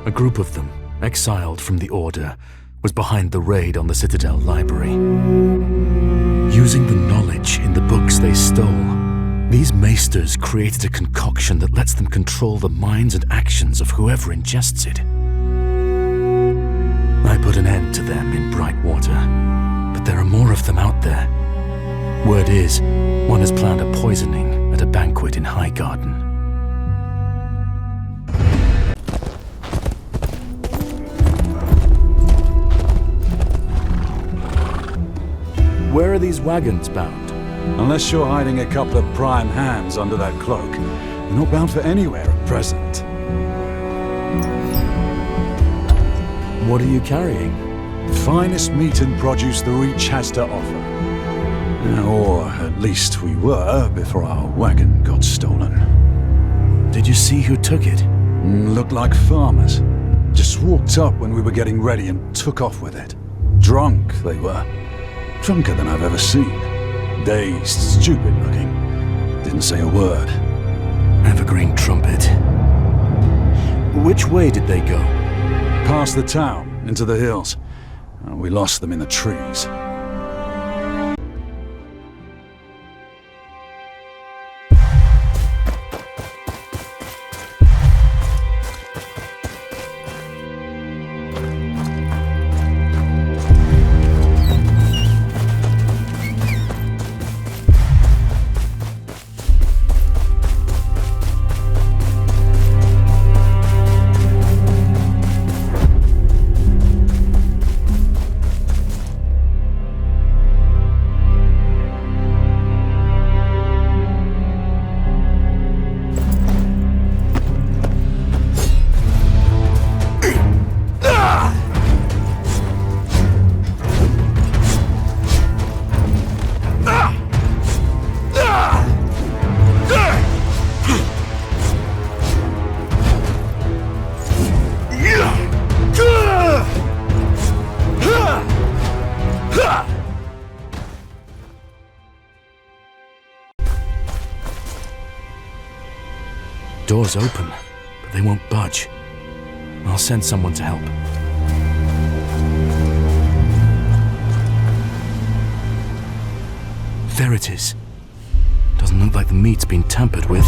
A group of them, exiled from the Order, was behind the raid on the Citadel Library. Using the knowledge in the books they stole, these maesters created a concoction that lets them control the minds and actions of whoever ingests it. I put an end to them in Brightwater, but there are more of them out there. Word is, one has planned a poisoning at a banquet in Highgarden. Where are these wagons bound? Unless you're hiding a couple of prime hams under that cloak, you're not bound for anywhere at present. What are you carrying? Finest meat and produce the Reach has to offer. Or at least we were before our wagon got stolen. Did you see who took it? Looked like farmers. Just walked up when we were getting ready and took off with it. Drunk, they were. Drunker than I've ever seen. Dazed, stupid looking. Didn't say a word. Evergreen Trumpet. Which way did they go? Past the town, into the hills. We lost them in the trees. Doors open, but they won't budge. I'll send someone to help. There it is. Doesn't look like the meat's been tampered with.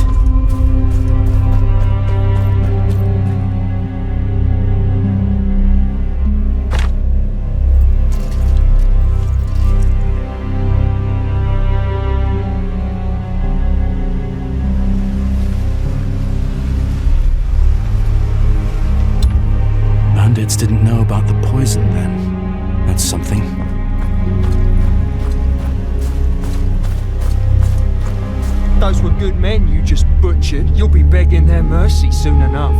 Bandits didn't know about the poison then. That's something. Those were good men you just butchered. You'll be begging their mercy soon enough.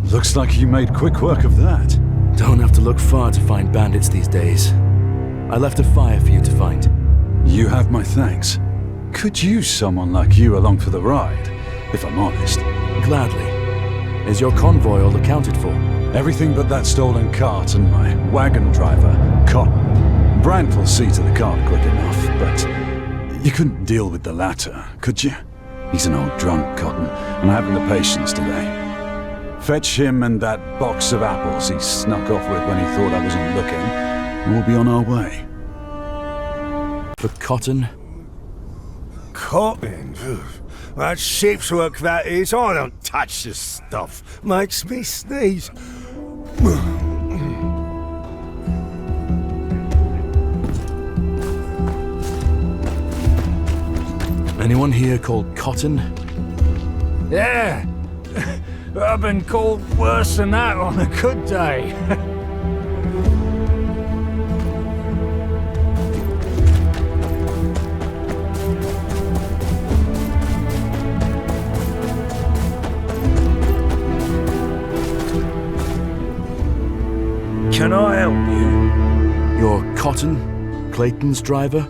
Looks like you made quick work of that. Don't have to look far to find bandits these days. I left a fire for you to find. You have my thanks. Could use someone like you along for the ride, if I'm honest. Gladly. Is your convoy all accounted for? Everything but that stolen cart and my wagon driver, Cotton. Brant will see to the cart quick enough, but you couldn't deal with the latter, could you? He's an old drunk, Cotton, and I haven't the patience today. Fetch him and that box of apples he snuck off with when he thought I wasn't looking, and we'll be on our way. For Cotton? Cotton? That ship's work that is. I don't touch this stuff. Makes me sneeze. Anyone here called Cotton? Yeah. I've been called worse than that on a good day. Can I help you? You're Cotton? Clayton's driver?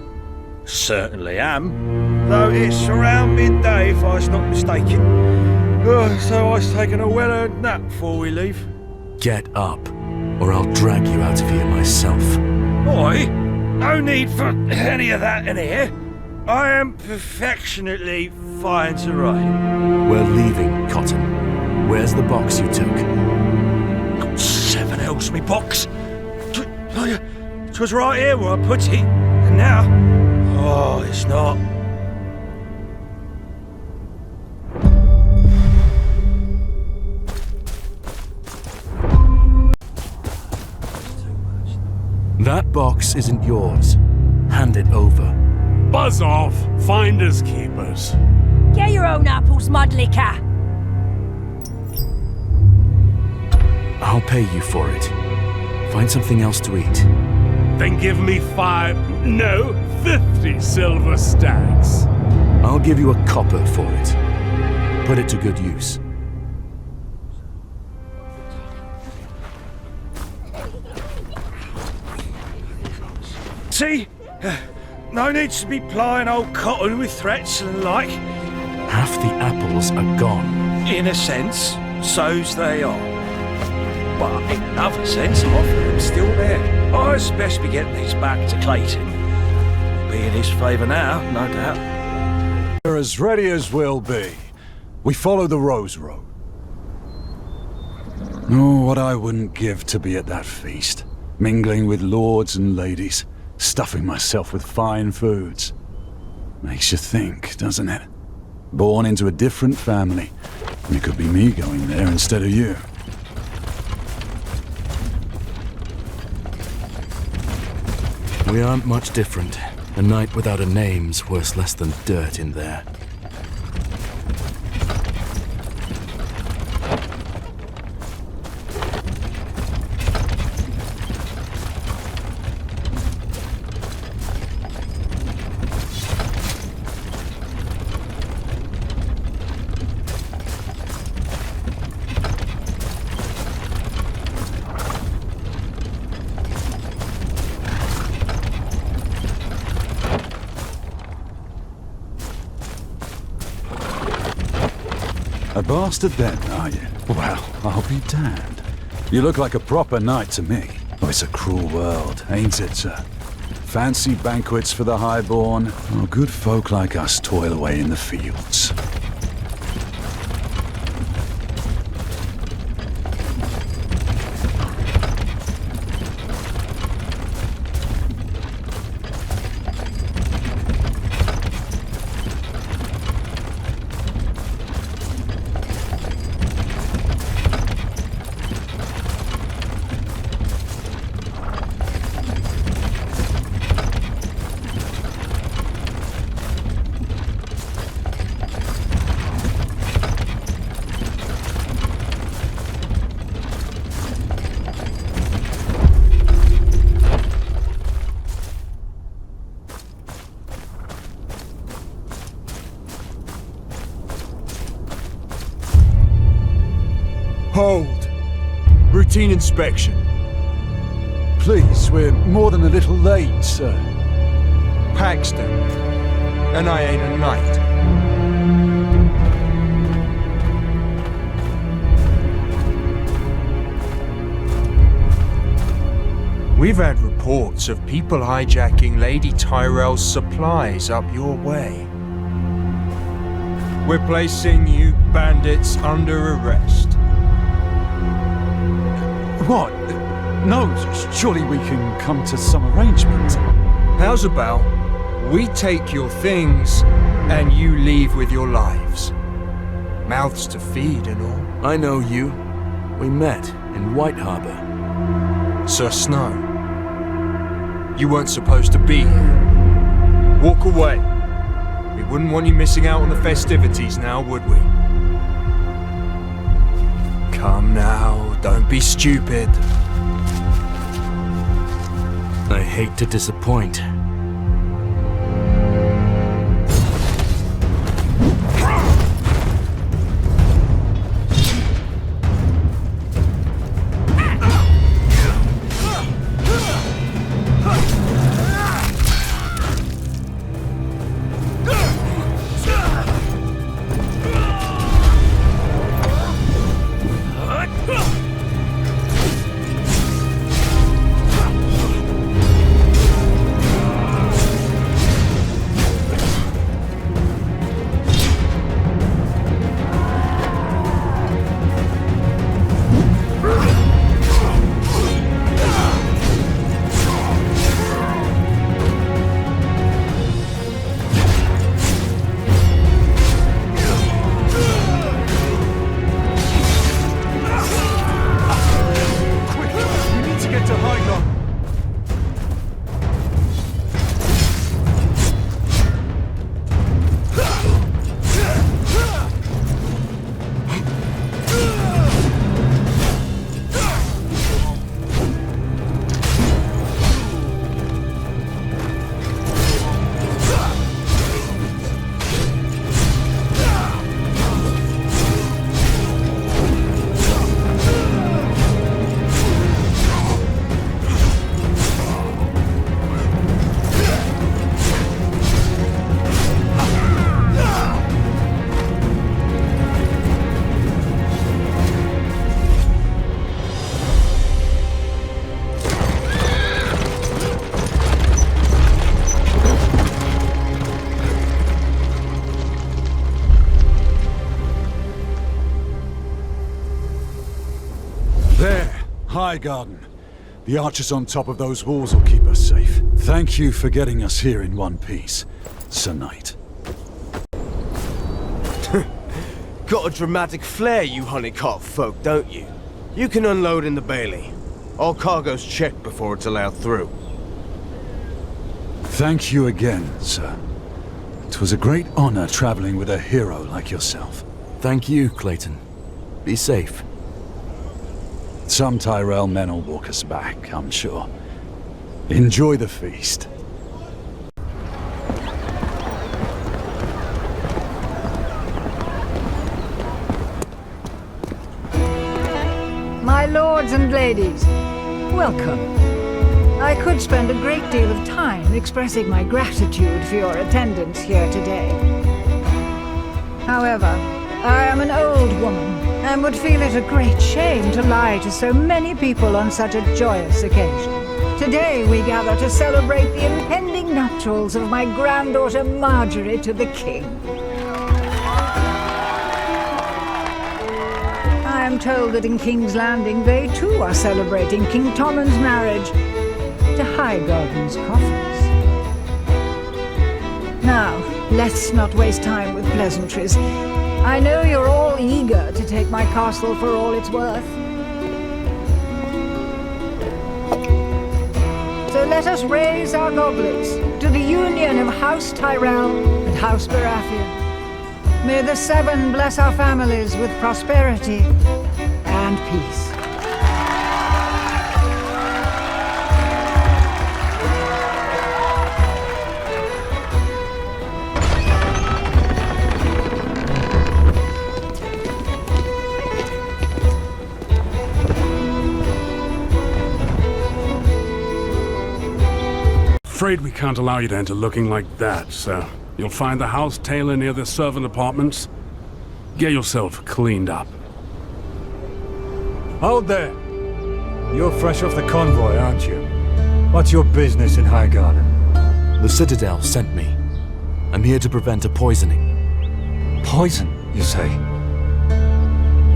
Certainly am. Though it's around midday, if I was not mistaken. So I was taking a well-earned nap before we leave. Get up, or I'll drag you out of here myself. Oi, no need for any of that in here. I am perfectionately fine to ride. We're leaving, Cotton. Where's the box you took? Seven hells me box. 'Twas right here where I put it, and now, oh, it's not. That box isn't yours. Hand it over. Buzz off, finders keepers. Get your own apples, mudlicker. I'll pay you for it. Find something else to eat. Then give me 50 silver stacks. I'll give you a copper for it. Put it to good use. See? No need to be plying old Cotton with threats and like. Half the apples are gone. In a sense, so's they are. But in another sense, half of them still there. I'd best be getting these back to Clayton. He'll be in his favour now, no doubt. We're as ready as we'll be. We follow the Rose Road. Oh, what I wouldn't give to be at that feast. Mingling with lords and ladies. Stuffing myself with fine foods. Makes you think, doesn't it? Born into a different family. And it could be me going there instead of you. We aren't much different. A night without a name's worth less than dirt in there. A bastard then, are you? Well, I'll be damned. You look like a proper knight to me. Oh, it's a cruel world, ain't it, sir? Fancy banquets for the highborn. Oh, good folk like us toil away in the fields. Hold. Routine inspection. please, we're more than a little late, sir. Paxton. And I ain't a knight. We've had reports of people hijacking Lady Tyrell's supplies up your way. We're placing you bandits under arrest. What? No, surely we can come to some arrangement. How's about we take your things and you leave with your lives? Mouths to feed and all. I know you. We met in White Harbor. Sir Snow. You weren't supposed to be here. Walk away. We wouldn't want you missing out on the festivities now, would we? Come now, don't be stupid. I hate to disappoint. High Garden. The archers on top of those walls will keep us safe. Thank you for getting us here in one piece, Sir Knight. Got a dramatic flair, you honeycott folk, don't you? You can unload in the Bailey. All cargo's checked before it's allowed through. Thank you again, sir. It was a great honor traveling with a hero like yourself. Thank you, Clayton. Be safe. Some Tyrell men will walk us back, I'm sure. Enjoy the feast. My lords and ladies, welcome. I could spend a great deal of time expressing my gratitude for your attendance here today. However, I am an old woman and would feel it a great shame to lie to so many people on such a joyous occasion. Today we gather to celebrate the impending nuptials of my granddaughter Marjorie to the king. I am told that in King's Landing they too are celebrating King Tommen's marriage to Highgarden's coffers. Now, let's not waste time with pleasantries. I know you're all eager to take my castle for all it's worth. So let us raise our goblets to the union of House Tyrell and House Baratheon. May the Seven bless our families with prosperity and peace. afraid we can't allow you to enter looking like that, sir. You'll find the house tailor near the servant apartments. Get yourself cleaned up. Hold there! You're fresh off the convoy, aren't you? What's your business in Highgarden? The Citadel sent me. I'm here to prevent a poisoning. Poison, you say?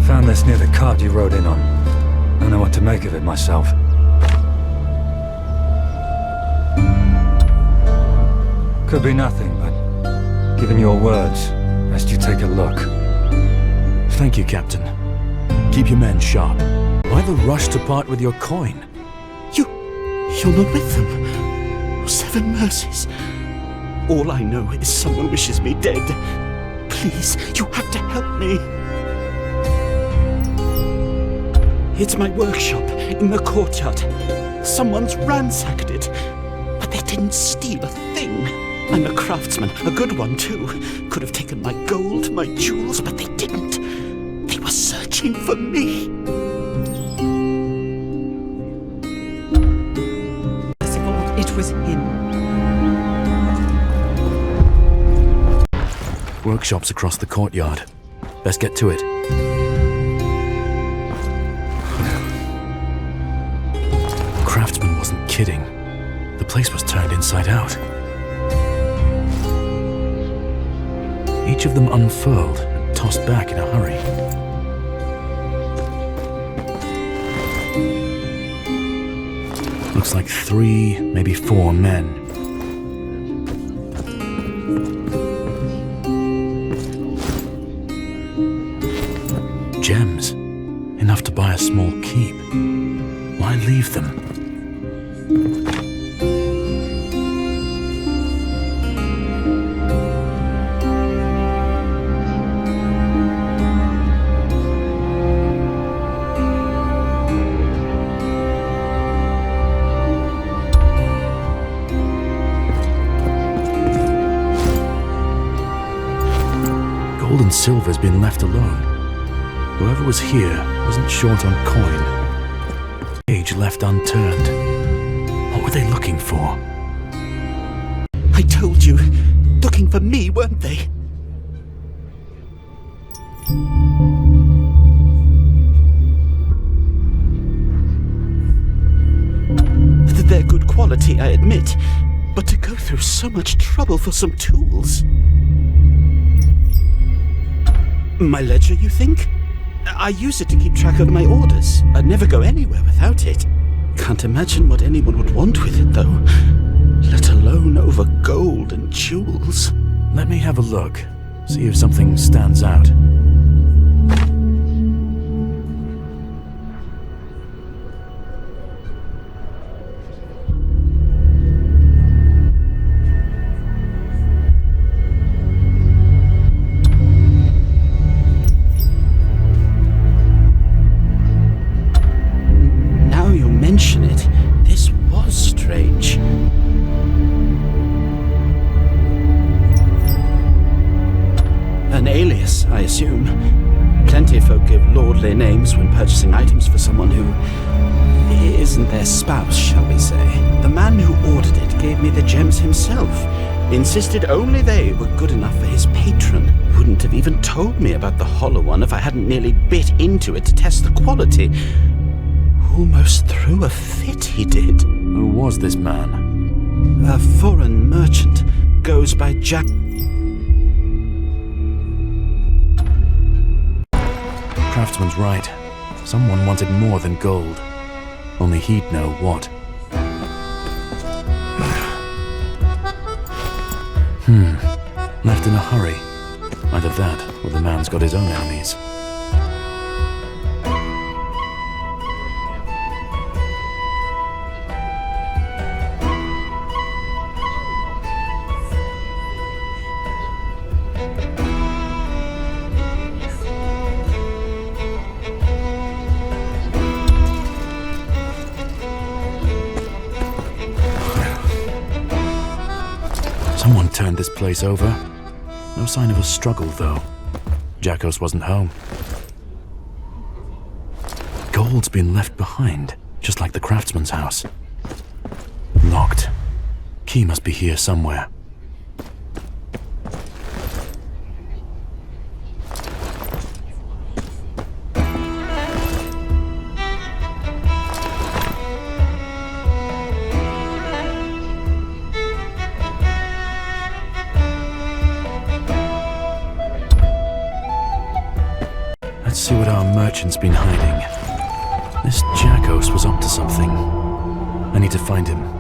Found this near the cart you rode in on. I don't know what to make of it myself. Could be nothing, but given your words, best you take a look. Thank you, Captain. Keep your men sharp. Why the rush to part with your coin? You're not with them. 7 mercies. All I know is someone wishes me dead. Please, you have to help me. It's my workshop in the courtyard. Someone's ransacked it, but they didn't steal a thing. I'm a craftsman, a good one too. Could have taken my gold, my jewels, but they didn't. They were searching for me. It was him. Workshop's across the courtyard. Best get to it. The craftsman wasn't kidding. The place was turned inside out. Each of them unfurled and tossed back in a hurry. Looks like 3, maybe 4 men. Gems. Enough to buy a small keep. Why leave them? Gold and silver's been left alone. Whoever was here wasn't short on coin. Age left unturned. What were they looking for? I told you. Looking for me, weren't they? They're good quality, I admit. But to go through so much trouble for some tools. My ledger, you think? I use it to keep track of my orders. I'd never go anywhere without it. Can't imagine what anyone would want with it, though. Let alone over gold and jewels. Let me have a look. See if something stands out. I assume. Plenty of folk give lordly names when purchasing items for someone who isn't their spouse, shall we say. The man who ordered it gave me the gems himself. Insisted only they were good enough for his patron. Wouldn't have even told me about the hollow one if I hadn't nearly bit into it to test the quality. Almost threw a fit, he did. Who was this man? A foreign merchant. Goes by Jack... Craftsman's right. Someone wanted more than gold. Only he'd know what. Left in a hurry. Either that, or the man's got his own enemies. Someone turned this place over. No sign of a struggle, though. Jackos wasn't home. Gold's been left behind, just like the craftsman's house. Locked. Key must be here somewhere. Let's see what our merchant's been hiding. This Jackos was up to something. I need to find him.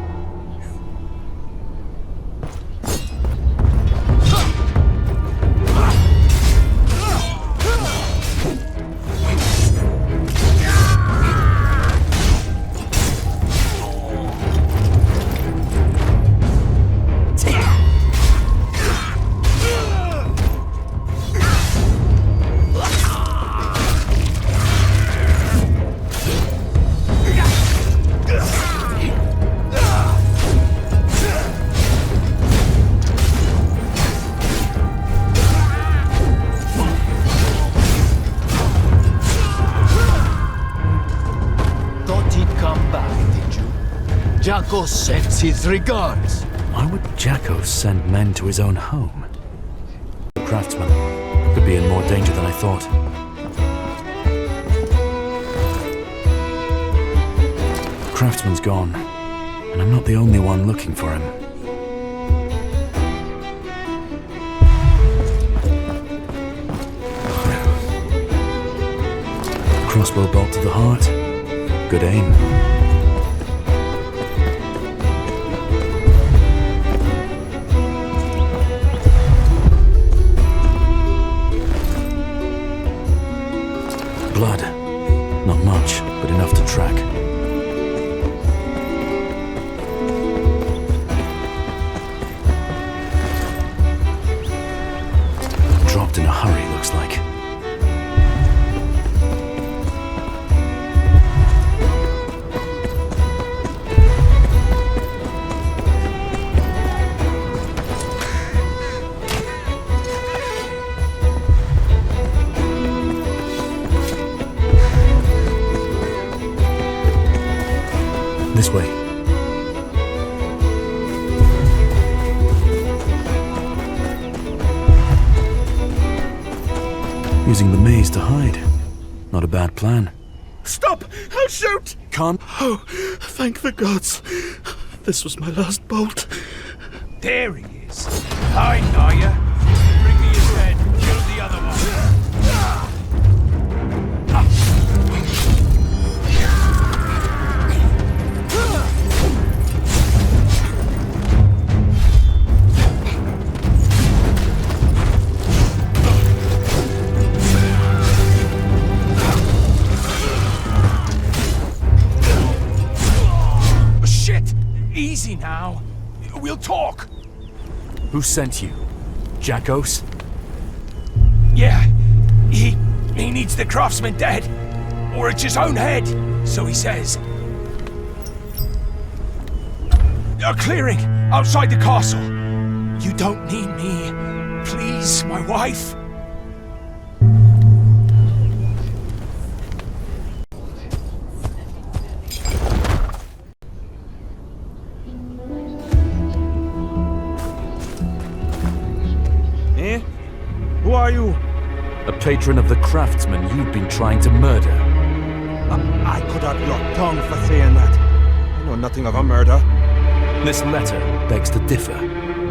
Jackos sends his regards. Why would Jackos send men to his own home? The craftsman could be in more danger than I thought. The craftsman's gone, and I'm not the only one looking for him. Crossbow bolt to the heart. Good aim. Blood. Not much, but enough to track. Dropped in a hurry, looks like. This way. Using the maze to hide. Not a bad plan. Stop! I'll shoot! Can't. Oh, thank the gods. This was my last bolt. There he is. Hiding, are ya? Bring me his head and kill the other one. Easy now. We'll talk. Who sent you? Jackos? Yeah. He needs the craftsman dead. Or it's his own head, so he says. A clearing outside the castle. You don't need me. Please, my wife. Who are you? A patron of the craftsman you've been trying to murder. I could have your tongue for saying that. I know nothing of a murder. This letter begs to differ.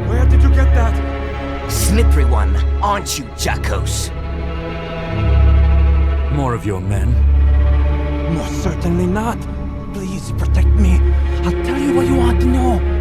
Where did you get that? Slippery one, aren't you, Jackos? More of your men? Most certainly not. Please protect me. I'll tell you what you want to know.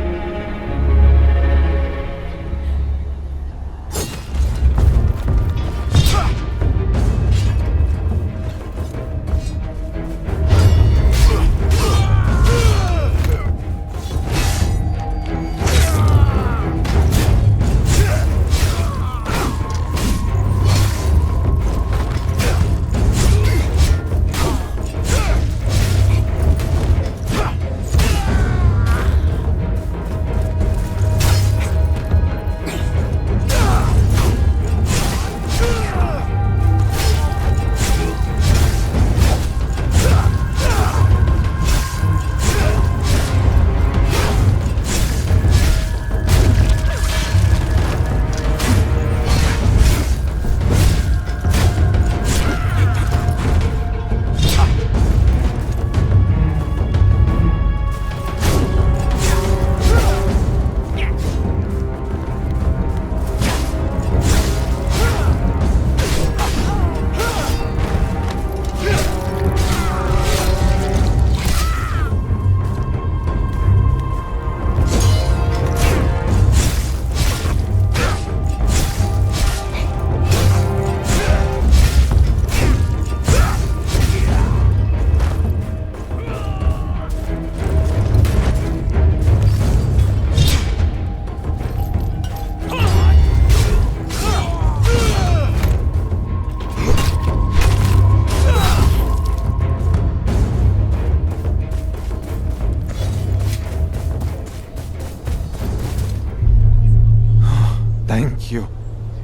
Thank you.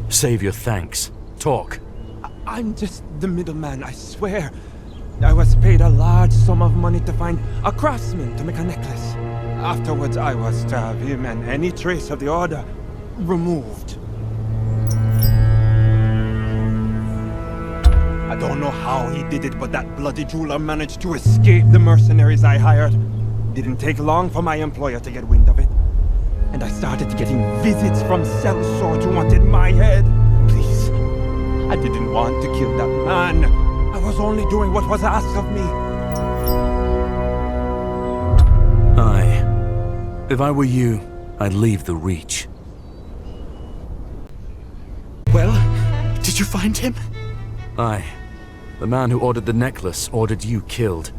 Save your thanks. Talk. I'm just the middleman, I swear. I was paid a large sum of money to find a craftsman to make a necklace. Afterwards, I was to have him and any trace of the order removed. I don't know how he did it, but that bloody jeweler managed to escape the mercenaries I hired. Didn't take long for my employer to get wind of it. And I started getting visits from sellswords who wanted my head. Please, I didn't want to kill that man. I was only doing what was asked of me. Aye. If I were you, I'd leave the Reach. Well, did you find him? Aye. The man who ordered the necklace ordered you killed.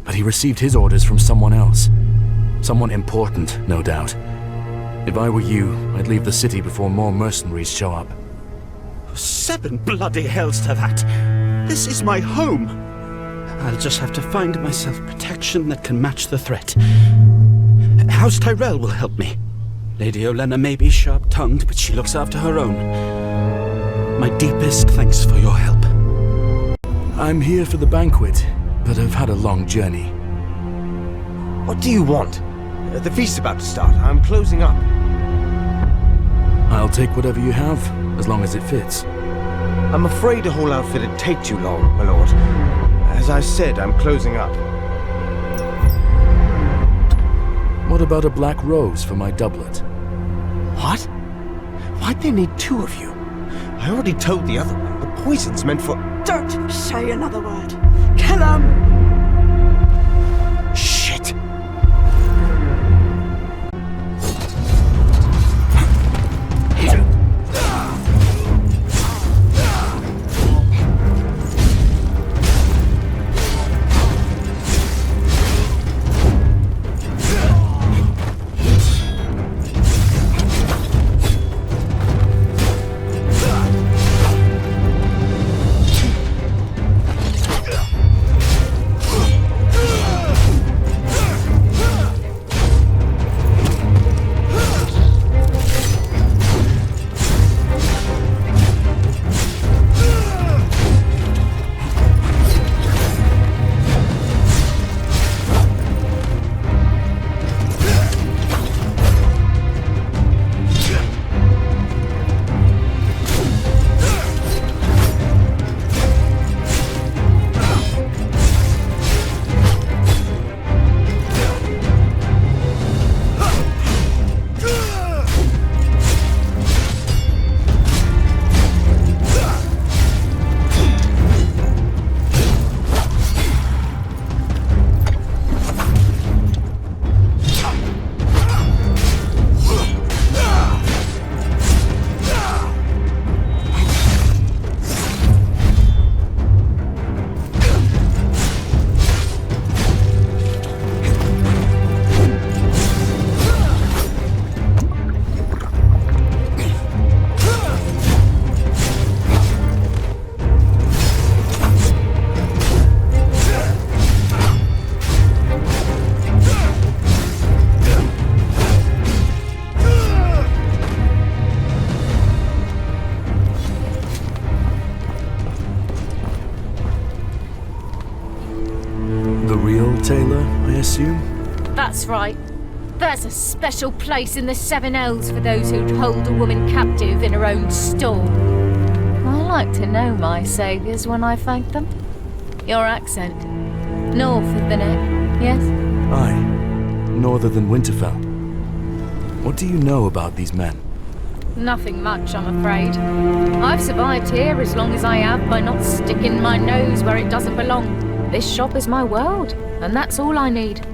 But he received his orders from someone else. Someone important, no doubt. If I were you, I'd leave the city before more mercenaries show up. 7 bloody hells to that! This is my home! I'll just have to find myself protection that can match the threat. House Tyrell will help me. Lady Olenna may be sharp-tongued, but she looks after her own. My deepest thanks for your help. I'm here for the banquet, but I've had a long journey. What do you want? The feast's about to start. I'm closing up. I'll take whatever you have, as long as it fits. I'm afraid a whole outfit'd take too long, my lord. As I said, I'm closing up. What about a black rose for my doublet? What? Why'd they need 2 of you? I already told the other one. The poison's meant for... Don't say another word. Kill him! Shit! Tailor, I assume? That's right. There's a special place in the 7 Elves for those who'd hold a woman captive in her own stall. I like to know my saviours when I thank them. Your accent. North of the neck, yes? Aye. Norther than Winterfell. What do you know about these men? Nothing much, I'm afraid. I've survived here as long as I have by not sticking my nose where it doesn't belong. This shop is my world, and that's all I need.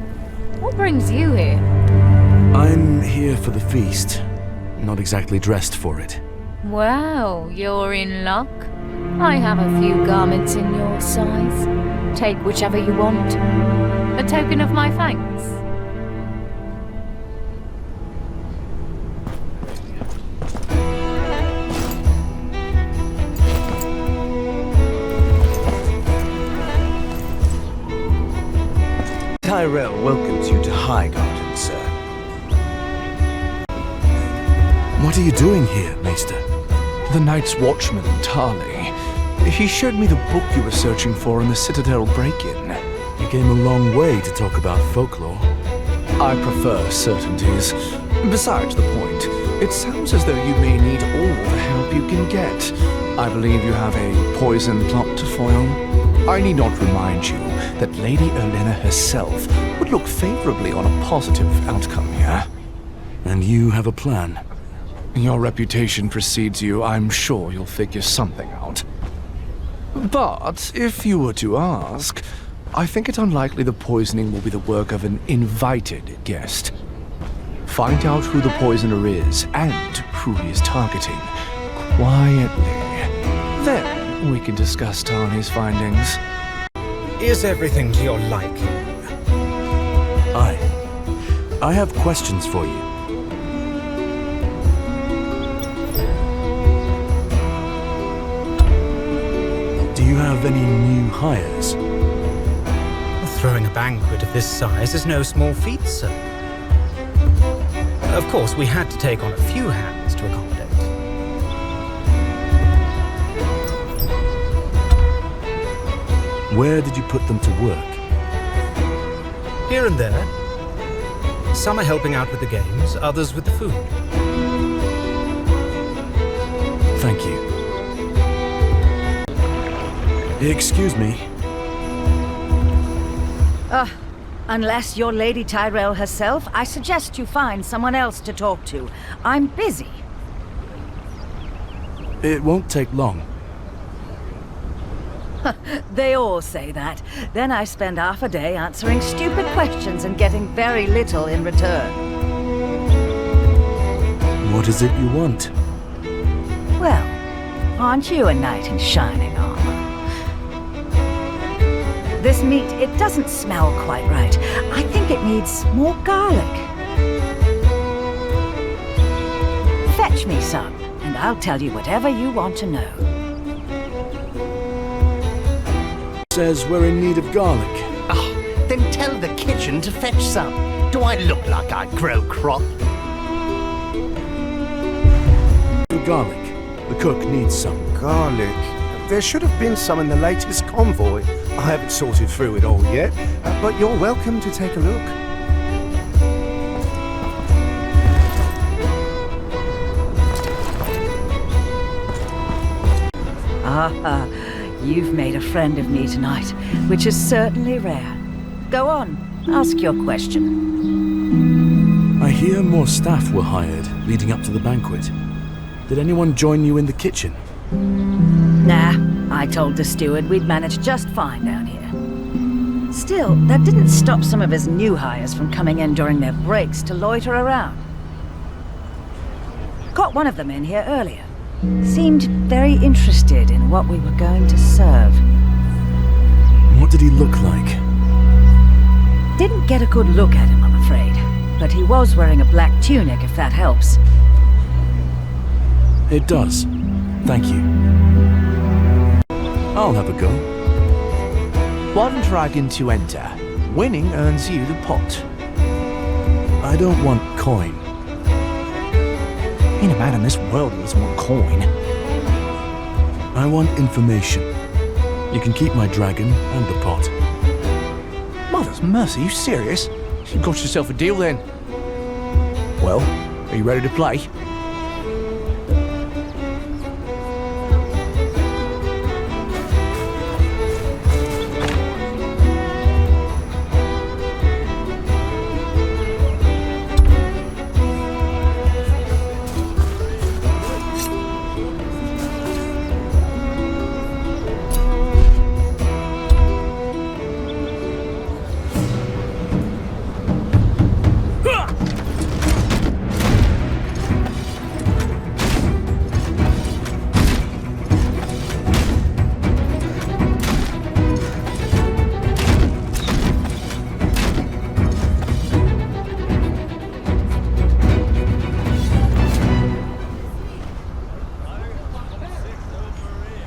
What brings you here? I'm here for the feast. Not exactly dressed for it. Well, you're in luck. I have a few garments in your size. Take whichever you want. A token of my thanks. Tyrell welcomes you to Highgarden, sir. What are you doing here, Maester? The Night's Watchman, Tarley. He showed me the book you were searching for in the Citadel break-in. You came a long way to talk about folklore. I prefer certainties. Besides the point, it sounds as though you may need all the help you can get. I believe you have a poison plot to foil. I need not remind you that Lady Olenna herself would look favorably on a positive outcome here. And you have a plan? Your reputation precedes you. I'm sure you'll figure something out. But if you were to ask, I think it unlikely the poisoning will be the work of an invited guest. Find out who the poisoner is and who he is targeting quietly. Then we can discuss Tarley's findings. Is everything to your liking? I have questions for you. Do you have any new hires? Throwing a banquet of this size is no small feat, sir. Of course, we had to take on a few hands to accommodate. Where did you put them to work? Here and there. Some are helping out with the games, others with the food. Thank you. Excuse me. Unless you're Lady Tyrell herself, I suggest you find someone else to talk to. I'm busy. It won't take long. They all say that. Then I spend half a day answering stupid questions and getting very little in return. What is it you want? Well, aren't you a knight in shining armor? This meat, it doesn't smell quite right. I think it needs more garlic. Fetch me some, and I'll tell you whatever you want to know. Says we're in need of garlic. Then tell the kitchen to fetch some. Do I look like I grow crop? Garlic. The cook needs some. Garlic? There should have been some in the latest convoy. I haven't sorted through it all yet, but you're welcome to take a look. You've made a friend of me tonight, which is certainly rare. Go on, ask your question. I hear more staff were hired leading up to the banquet. Did anyone join you in the kitchen? Nah, I told the steward we'd manage just fine down here. Still, that didn't stop some of his new hires from coming in during their breaks to loiter around. Caught one of them in here earlier. Seemed very interested in what we were going to serve. What did he look like? Didn't get a good look at him, I'm afraid. But he was wearing a black tunic, if that helps. It does. Thank you. I'll have a go. One dragon to enter. Winning earns you the pot. I don't want coin. Ain't a man in this world who doesn't want coin. I want information. You can keep my dragon and the pot. Mother's mercy, you serious? You got yourself a deal then. Well, are you ready to play?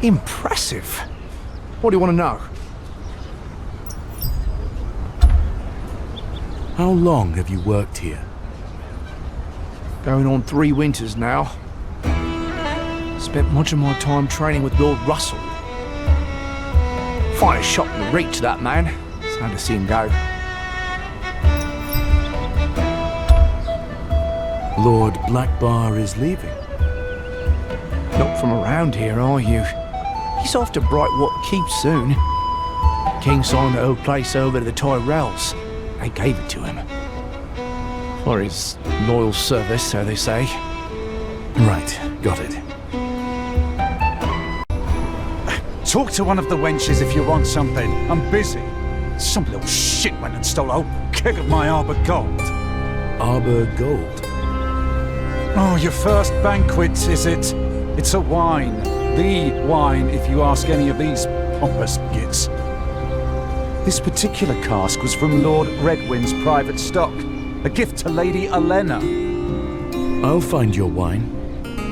Impressive. What do you want to know? How long have you worked here? Going on 3 winters now. Spent much of my time training with Lord Russell. Find a shot in the reach, that man. Sad to see him go. Lord Blackbar is leaving. Not from around here, are you? He's off to Brightwater Keep soon. King signed the old place over to the Tyrells. They gave it to him. For his loyal service, so they say. Right, got it. Talk to one of the wenches if you want something. I'm busy. Some little shit went and stole a whole keg of my Arbor Gold. Arbor Gold? Oh, your first banquet, is it? It's a wine. The wine, if you ask any of these pompous gits. This particular cask was from Lord Redwind's private stock. A gift to Lady Elena. I'll find your wine,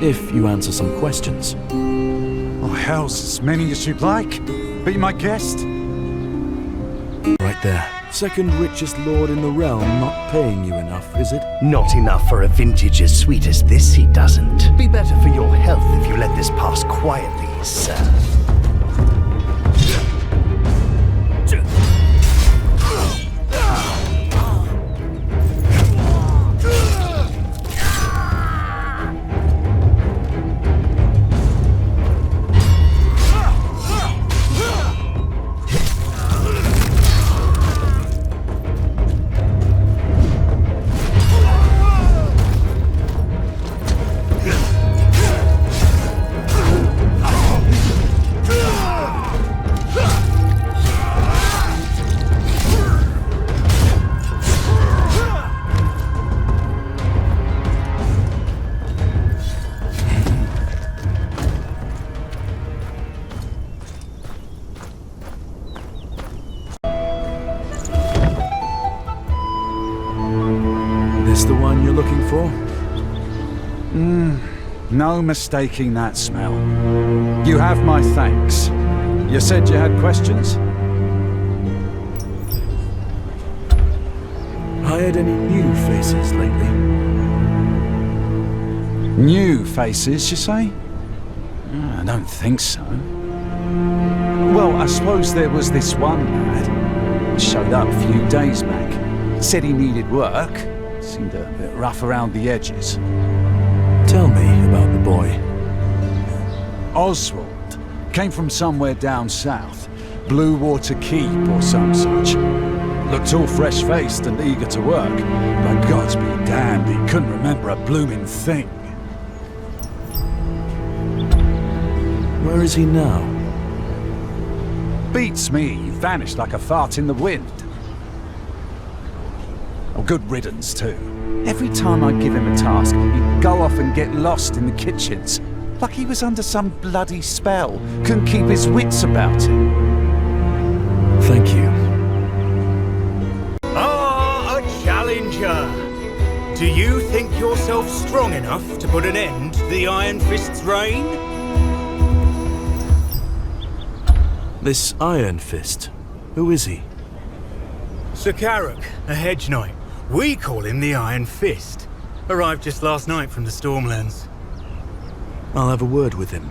if you answer some questions. Oh, hell's as many as you'd like. Be my guest. Right there. Second richest lord in the realm not paying you enough, is it? Not enough for a vintage as sweet as this, he doesn't. Be better for your health if you let this pass quietly, sir. This the one you're looking for? No mistaking that smell. You have my thanks. You said you had questions? Hired any new faces lately? New faces, you say? I don't think so. Well, I suppose there was this one lad. Showed up a few days back. Said he needed work. Seemed a bit rough around the edges. Tell me about the boy. Oswald. Came from somewhere down south. Blue Water Keep or some such. Looked all fresh-faced and eager to work. But gods be damned, he couldn't remember a blooming thing. Where is he now? Beats me, he vanished like a fart in the wind. Oh, good riddance, too. Every time I give him a task, he'd go off and get lost in the kitchens. Like he was under some bloody spell. Couldn't keep his wits about him. Thank you. Ah, a challenger! Do you think yourself strong enough to put an end to the Iron Fist's reign? This Iron Fist, who is he? Sir Carrick, a hedge knight. We call him the Iron Fist. Arrived just last night from the Stormlands. I'll have a word with him.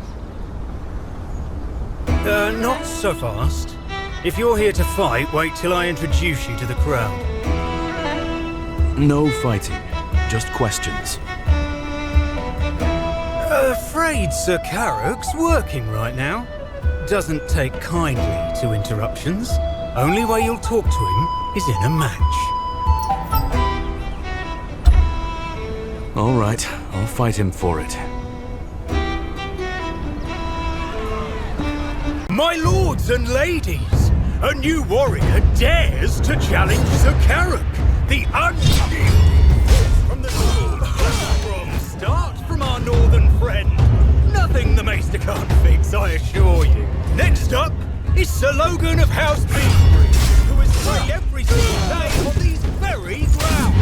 Not so fast. If you're here to fight, wait till I introduce you to the crowd. No fighting, just questions. Afraid Sir Carrick's working right now. Doesn't take kindly to interruptions. Only way you'll talk to him is in a match. All right, I'll fight him for it. My lords and ladies, a new warrior dares to challenge Sir Carrick, the unshielding force from the north. From start from our northern friend. Nothing the Maester can't fix, I assure you. Next up is Sir Logan of House Beesbury, who has trained every single day on these very grounds.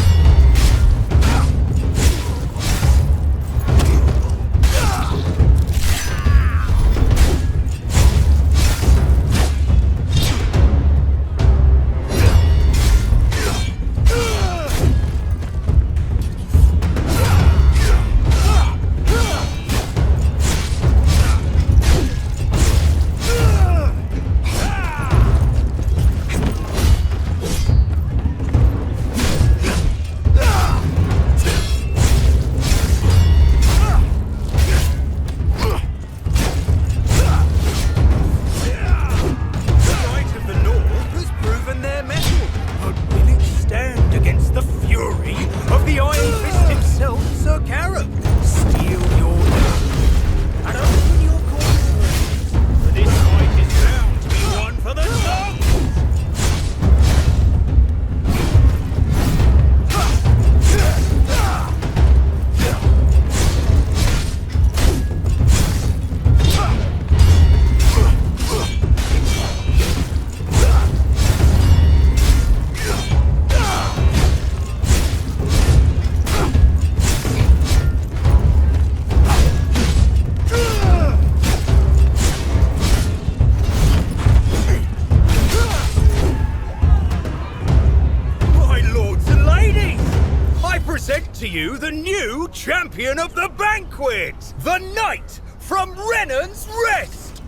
to you the new champion of the banquet! The knight from Renan's Rest!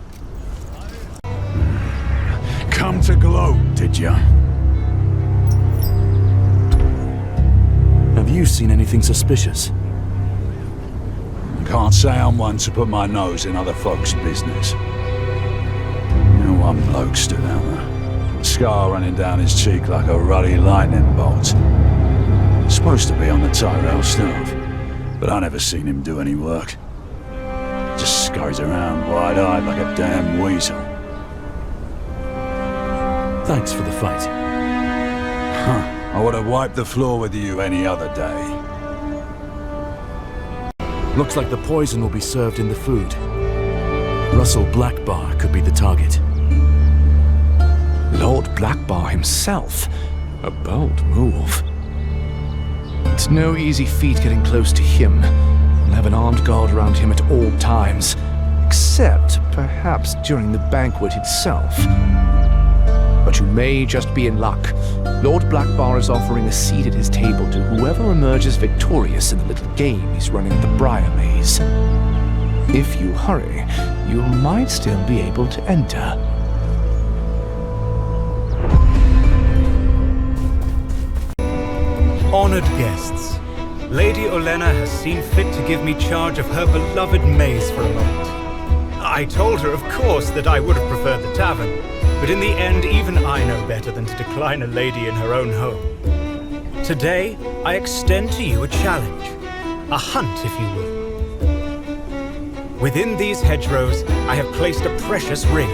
Come to gloat, did ya? Have you seen anything suspicious? Can't say I'm one to put my nose in other folks' business. One bloke stood out there. Scar running down his cheek like a ruddy lightning bolt. Supposed to be on the Tyrell staff, but I never seen him do any work. Just scurries around wide-eyed like a damn weasel. Thanks for the fight. Huh. I would have wiped the floor with you any other day. Looks like the poison will be served in the food. Russell Blackbar could be the target. Lord Blackbar himself? A bold move. It's no easy feat getting close to him. We'll have an armed guard around him at all times. Except, perhaps, during the banquet itself. But you may just be in luck. Lord Blackbar is offering a seat at his table to whoever emerges victorious in the little game he's running at the Briar Maze. If you hurry, you might still be able to enter. Honored guests, Lady Olenna has seen fit to give me charge of her beloved maze for a moment. I told her, of course, that I would have preferred the tavern, but in the end, even I know better than to decline a lady in her own home. Today, I extend to you a challenge, a hunt, if you will. Within these hedgerows, I have placed a precious ring.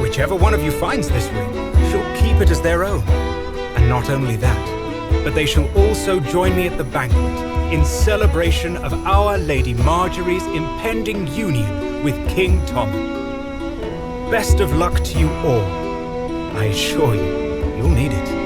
Whichever one of you finds this ring shall keep it as their own. And not only that, but they shall also join me at the banquet in celebration of Our Lady Marjorie's impending union with King Tommen. Best of luck to you all. I assure you, you'll need it.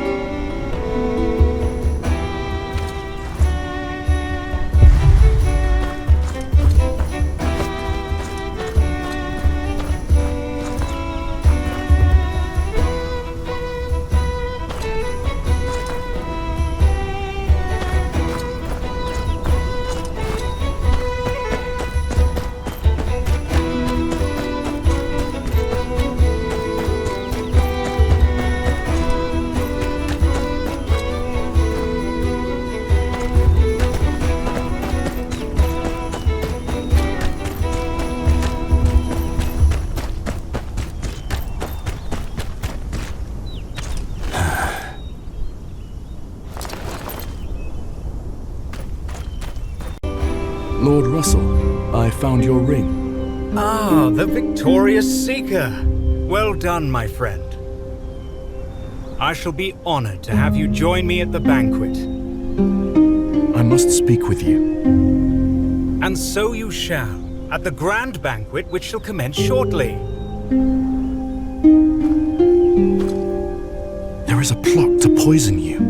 Lord Russell, I found your ring. Ah, the victorious Seeker. Well done, my friend. I shall be honored to have you join me at the banquet. I must speak with you. And so you shall, at the grand banquet which shall commence shortly. There is a plot to poison you.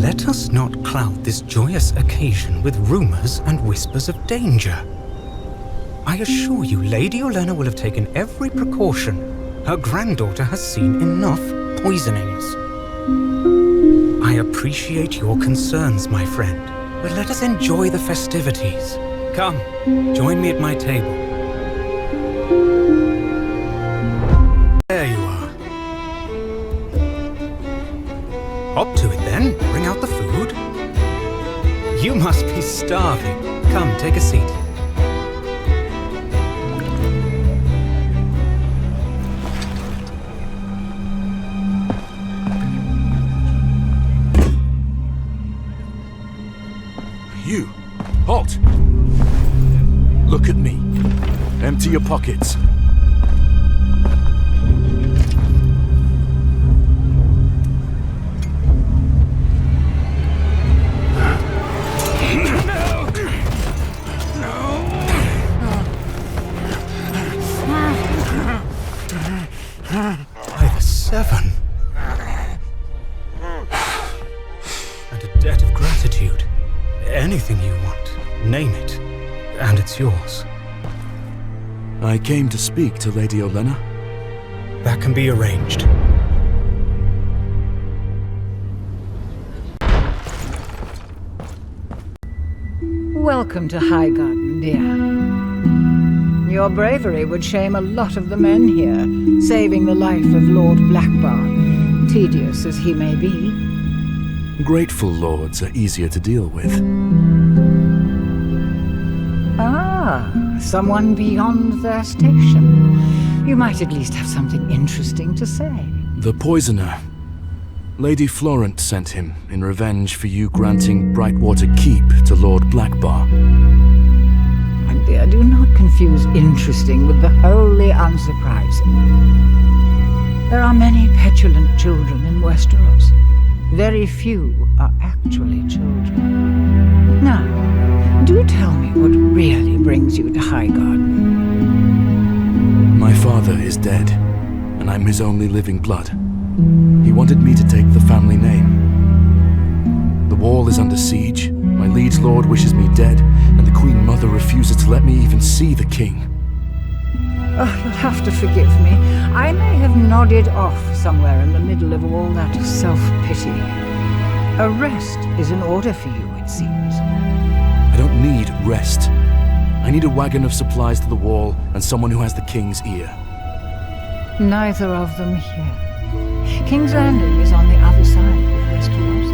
Let us not cloud this joyous occasion with rumors and whispers of danger. I assure you, Lady Olenna will have taken every precaution. Her granddaughter has seen enough poisonings. I appreciate your concerns, my friend, but let us enjoy the festivities. Come, join me at my table. There you are. Hop to it then. Bring out the food. You must be starving. Come, take a seat. You! Halt! Look at me. Empty your pockets. By the seven. And a debt of gratitude. Anything you want, name it, and it's yours. I came to speak to Lady Olenna. That can be arranged. Welcome to Highgarden, dear. Your bravery would shame a lot of the men here, saving the life of Lord Blackbar, tedious as he may be. Grateful lords are easier to deal with. Ah, someone beyond their station. You might at least have something interesting to say. The poisoner. Lady Florent sent him in revenge for you granting Brightwater Keep to Lord Blackbar. My dear, do not confuse interesting with the wholly unsurprising. There are many petulant children in Westeros. Very few are actually children. Now, do tell me what really brings you to Highgarden. My father is dead, and I'm his only living blood. He wanted me to take the family name. The wall is under siege, my liege lord wishes me dead, and the Queen Mother refuses to let me even see the king. Oh, you'll have to forgive me. I may have nodded off somewhere in the middle of all that self-pity. A rest is in order for you, it seems. I don't need rest. I need a wagon of supplies to the wall and someone who has the king's ear. Neither of them here. King's Landing is on the other side of Westeros.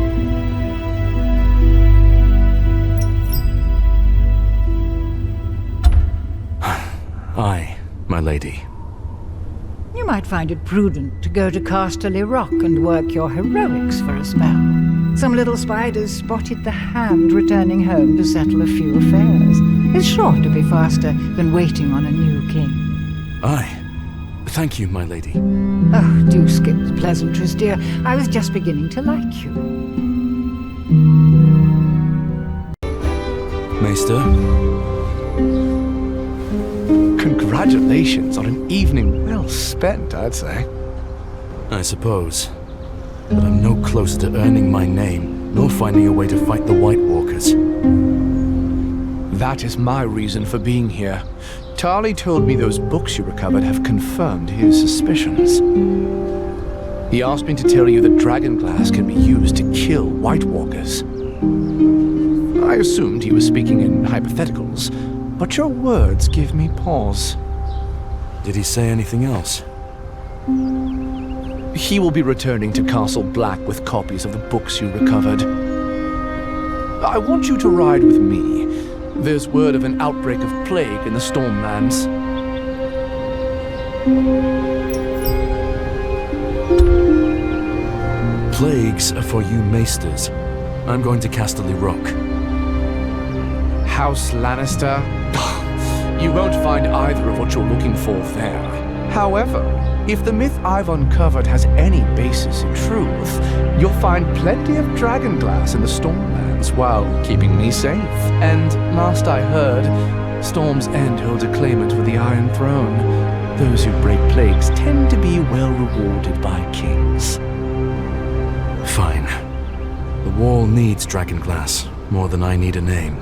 Aye, my lady. You might find it prudent to go to Casterly Rock and work your heroics for a spell. Some little spiders spotted the hand returning home to settle a few affairs. It's sure to be faster than waiting on a new king. Aye. Thank you, my lady. Oh, do skip the pleasantries, dear. I was just beginning to like you. Maester? Congratulations on an evening well spent, I'd say. I suppose. But I'm no closer to earning my name, nor finding a way to fight the White Walkers. That is my reason for being here. Tarly told me those books you recovered have confirmed his suspicions. He asked me to tell you that dragonglass can be used to kill White Walkers. I assumed he was speaking in hypotheticals, but your words give me pause. Did he say anything else? He will be returning to Castle Black with copies of the books you recovered. I want you to ride with me. There's word of an outbreak of plague in the Stormlands. Plagues are for you maesters. I'm going to Casterly Rock. House Lannister? You won't find either of what you're looking for there. However, if the myth I've uncovered has any basis in truth, you'll find plenty of dragonglass in the Stormlands while keeping me safe. And last I heard, Storm's End holds a claimant for the Iron Throne. Those who break plagues tend to be well rewarded by kings. Fine. The wall needs dragonglass more than I need a name.